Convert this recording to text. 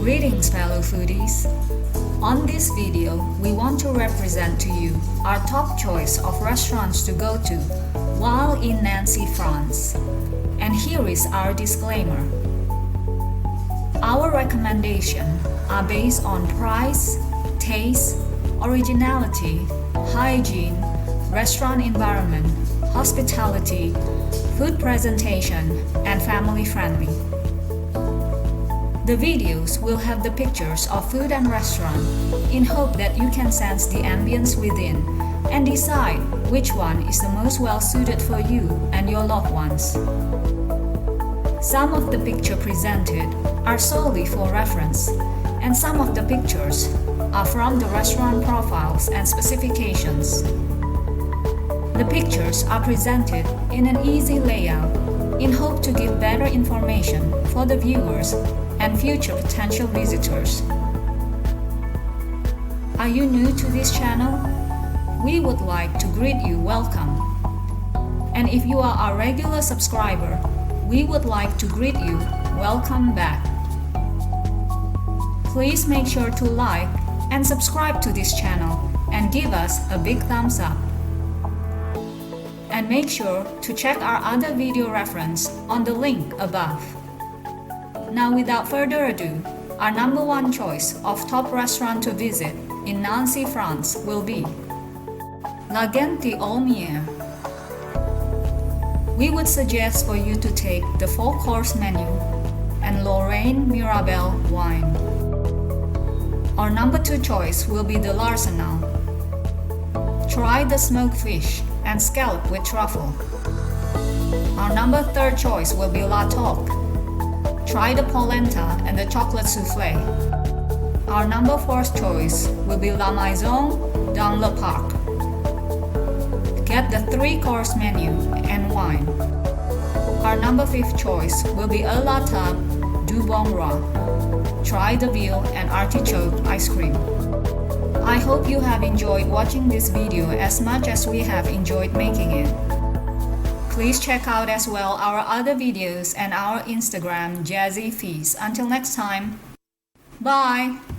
Greetings fellow foodies! On this video, we want to represent to you our top choice of restaurants to go to while in Nancy, France. And here is our disclaimer. Our recommendations are based on price, taste, originality, hygiene, restaurant environment, hospitality, food presentation, and family friendly. The videos will have the pictures of food and restaurant in hope that you can sense the ambience within and decide which one is the most well suited for you and your loved ones. Some of the pictures presented are solely for reference, and some of the pictures are from the restaurant profiles and specifications. The pictures are presented in an easy layout in hope to give better information for the viewers and future potential visitors. Are you new to this channel? We would like to greet you welcome. And if you are a regular subscriber, we would like to greet you welcome back. Please make sure to like and subscribe to this channel and give us a big thumbs up. And make sure to check our other video reference on the link above. Now without further ado, our number one choice of top restaurant to visit in Nancy, France will be La Gente Olmier. We would suggest for you to take the 4-course menu and Lorraine Mirabelle wine. Our number 2 choice will be the L'Arsenal. Try the smoked fish and scallop with truffle. Our number 3 choice will be La Toque. Try the polenta and the chocolate souffle. Our number 4th choice will be La Maison dans le Parc. Get the 3-course menu and wine. Our number 5th choice will be A la Table du Bon Roi. Try the veal and artichoke ice cream. I hope you have enjoyed watching this video as much as we have enjoyed making it. Please check out as well our other videos and our Instagram JazzyFeast. Until next time, bye!